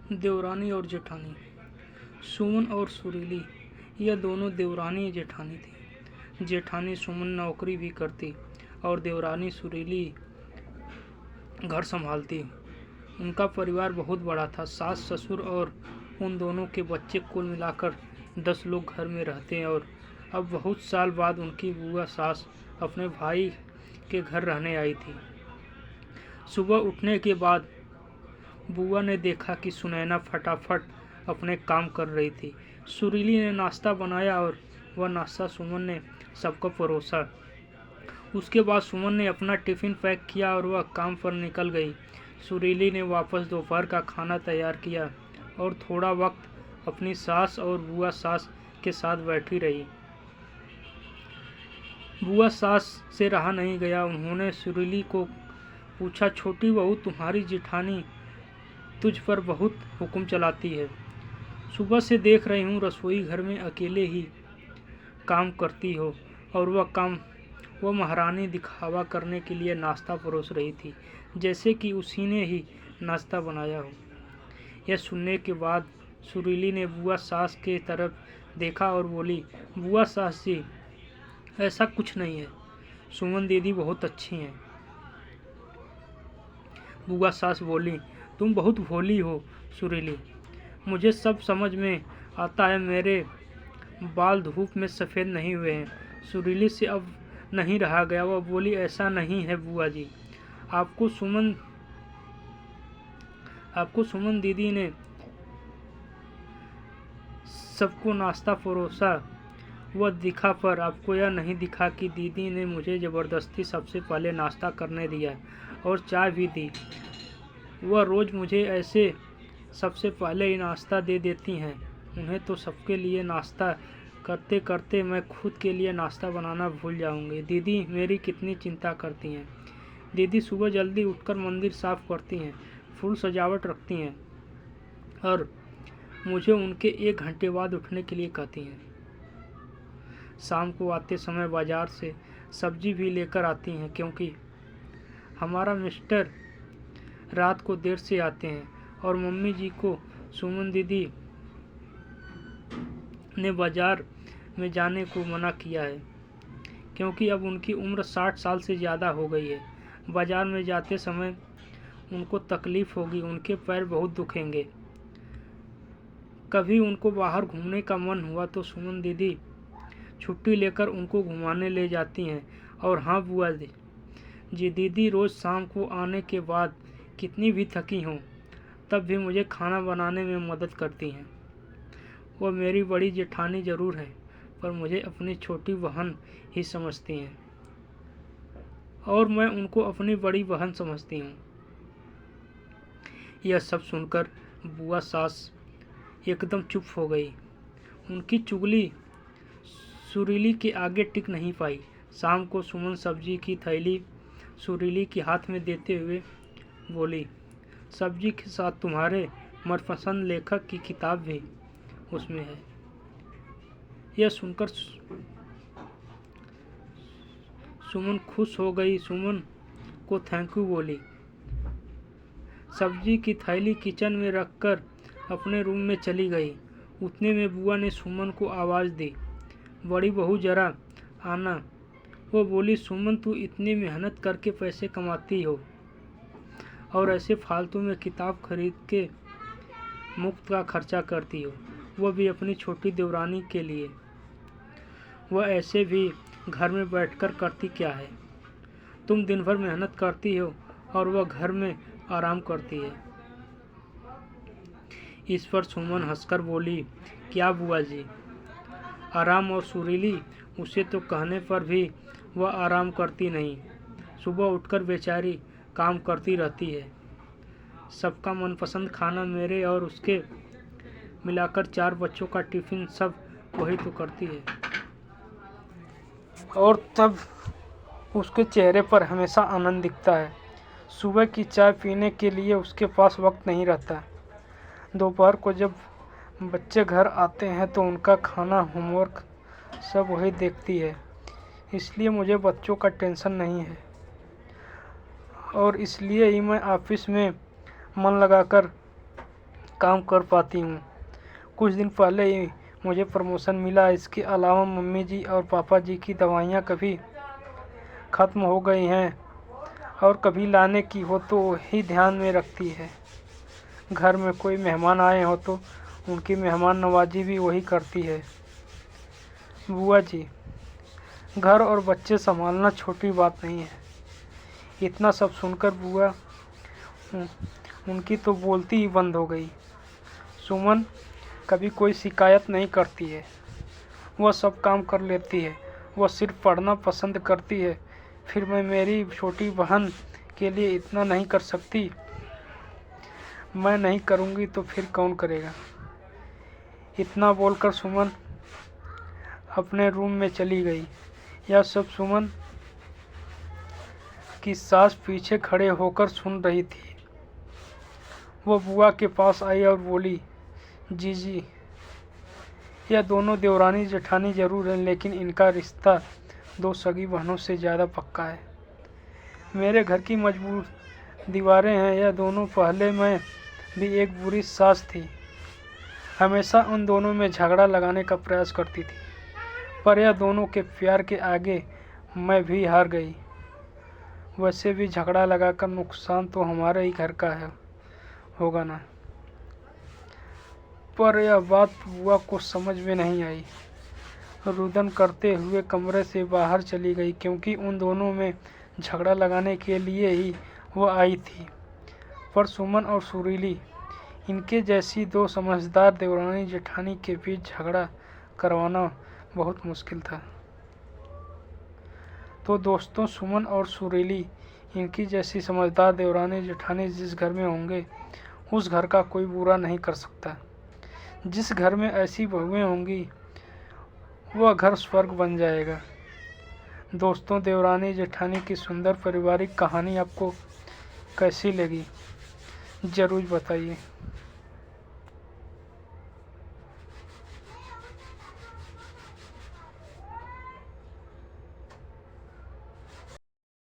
देवरानी और जेठानी। सुमन और सुरीली यह दोनों देवरानी जेठानी थी। जेठानी सुमन नौकरी भी करती और देवरानी सुरीली घर संभालती। उनका परिवार बहुत बड़ा था। सास ससुर और उन दोनों के बच्चे कुल मिलाकर 10 लोग घर में रहते हैं। और अब बहुत साल बाद उनकी बुआ सास अपने भाई के घर रहने आई थी। सुबह उठने के बाद बुआ ने देखा कि सुनैना फटाफट अपने काम कर रही थी। सुरीली ने नाश्ता बनाया और वह नाश्ता सुमन ने सबको परोसा। उसके बाद सुमन ने अपना टिफ़िन पैक किया और वह काम पर निकल गई। सुरीली ने वापस दोपहर का खाना तैयार किया और थोड़ा वक्त अपनी सास और बुआ सास के साथ बैठी रही। बुआ सास से रहा नहीं गया। उन्होंने सुरीली को पूछा, छोटी बहू, तुम्हारी जेठानी तुझ पर बहुत हुक्म चलाती है। सुबह से देख रही हूँ रसोई घर में अकेले ही काम करती हो और वह महारानी दिखावा करने के लिए नाश्ता परोस रही थी, जैसे कि उसी ने ही नाश्ता बनाया हो। यह सुनने के बाद सुरीली ने बुआ सास के तरफ देखा और बोली, बुआ सास जी, ऐसा कुछ नहीं है। सुमन दीदी बहुत अच्छी हैं। बुआ सास बोली, तुम बहुत भोली हो सुरीली, मुझे सब समझ में आता है। मेरे बाल धूप में सफ़ेद नहीं हुए हैं। सुरीली से अब नहीं रहा गया। वह बोली, ऐसा नहीं है बुआ जी, आपको सुमन दीदी ने सबको नाश्ता परोसा, वह दिखा, पर आपको यह नहीं दिखा कि दीदी ने मुझे ज़बरदस्ती सबसे पहले नाश्ता करने दिया और चाय भी दी। वह रोज़ मुझे ऐसे सबसे पहले ही नाश्ता दे देती हैं। उन्हें तो सबके लिए नाश्ता करते करते मैं खुद के लिए नाश्ता बनाना भूल जाऊंगी। दीदी मेरी कितनी चिंता करती हैं। दीदी सुबह जल्दी उठकर मंदिर साफ़ करती हैं, फूल सजावट रखती हैं और मुझे उनके 1 घंटे बाद उठने के लिए कहती हैं। शाम को आते समय बाज़ार से सब्जी भी लेकर आती हैं, क्योंकि हमारा मिस्टर रात को देर से आते हैं और मम्मी जी को सुमन दीदी ने बाज़ार में जाने को मना किया है, क्योंकि अब उनकी उम्र 60 साल से ज़्यादा हो गई है। बाज़ार में जाते समय उनको तकलीफ़ होगी, उनके पैर बहुत दुखेंगे। कभी उनको बाहर घूमने का मन हुआ तो सुमन दीदी छुट्टी लेकर उनको घुमाने ले जाती हैं। और हाँ बुआ जी, दीदी रोज़ शाम को आने के बाद कितनी भी थकी हों तब भी मुझे खाना बनाने में मदद करती हैं। वह मेरी बड़ी जेठानी ज़रूर है, पर मुझे अपनी छोटी बहन ही समझती हैं और मैं उनको अपनी बड़ी बहन समझती हूँ। यह सब सुनकर बुआ सास एकदम चुप हो गई। उनकी चुगली सुरीली के आगे टिक नहीं पाई। शाम को सुमन सब्जी की थैली सुरीली के हाथ में देते हुए बोली, सब्जी के साथ तुम्हारे मनपसंद लेखक की किताब भी उसमें है। यह सुनकर सुमन खुश हो गई। सुमन को थैंक यू बोली। सब्जी की थैली किचन में रखकर अपने रूम में चली गई। उतने में बुआ ने सुमन को आवाज़ दी, बड़ी बहू जरा आना। वो बोली, सुमन तू इतनी मेहनत करके पैसे कमाती हो और ऐसे फालतू में किताब खरीद के मुफ्त का खर्चा करती हो, वह भी अपनी छोटी देवरानी के लिए। वह ऐसे भी घर में बैठकर करती क्या है? तुम दिन भर मेहनत करती हो और वह घर में आराम करती है। इस पर सुमन हंसकर बोली, क्या बुआ जी, आराम? और सुरीली, उसे तो कहने पर भी वह आराम करती नहीं। सुबह उठकर बेचारी काम करती रहती है। सबका मनपसंद खाना मेरे और उसके मिलाकर 4 बच्चों का टिफ़िन सब वही तो करती है। और तब उसके चेहरे पर हमेशा आनंद दिखता है। सुबह की चाय पीने के लिए उसके पास वक्त नहीं रहता। दोपहर को जब बच्चे घर आते हैं तो उनका खाना, होमवर्क सब वही देखती है। इसलिए मुझे बच्चों का टेंशन नहीं है और इसलिए ही मैं ऑफिस में मन लगाकर काम कर पाती हूँ। कुछ दिन पहले ही मुझे प्रमोशन मिला। इसके अलावा मम्मी जी और पापा जी की दवाइयाँ कभी ख़त्म हो गई हैं और कभी लाने की हो तो वही ध्यान में रखती है। घर में कोई मेहमान आए हो तो उनकी मेहमान नवाजी भी वही करती है। बुआ जी, घर और बच्चे संभालना छोटी बात नहीं है। इतना सब सुनकर बुआ उनकी तो बोलती ही बंद हो गई। सुमन कभी कोई शिकायत नहीं करती है, वह सब काम कर लेती है। वह सिर्फ पढ़ना पसंद करती है। फिर मैं मेरी छोटी बहन के लिए इतना नहीं कर सकती? मैं नहीं करूँगी तो फिर कौन करेगा? इतना बोलकर सुमन अपने रूम में चली गई। यह सब सुमन की सास पीछे खड़े होकर सुन रही थी। वो बुआ के पास आई और बोली, जीजी, यह दोनों देवरानी जेठानी जरूर हैं, लेकिन इनका रिश्ता दो सगी बहनों से ज़्यादा पक्का है। मेरे घर की मजबूत दीवारें हैं। यह दोनों पहले मैं भी एक बुरी सास थी, हमेशा उन दोनों में झगड़ा लगाने का प्रयास करती थी, पर यह दोनों के प्यार के आगे मैं भी हार गई। वैसे भी झगड़ा लगाकर नुकसान तो हमारे ही घर का होगा ना। पर यह बात बुआ को समझ में नहीं आई। रुदन करते हुए कमरे से बाहर चली गई, क्योंकि उन दोनों में झगड़ा लगाने के लिए ही वह आई थी। पर सुमन और सुरीली, इनके जैसी दो समझदार देवरानी जेठानी के बीच झगड़ा करवाना बहुत मुश्किल था। तो दोस्तों, सुमन और सुरीली, इनकी जैसी समझदार देवरानी जेठानी जिस घर में होंगे, उस घर का कोई बुरा नहीं कर सकता। जिस घर में ऐसी बहुएं होंगी, वह घर स्वर्ग बन जाएगा। दोस्तों, देवरानी जेठानी की सुंदर पारिवारिक कहानी आपको कैसी लगी, ज़रूर बताइए।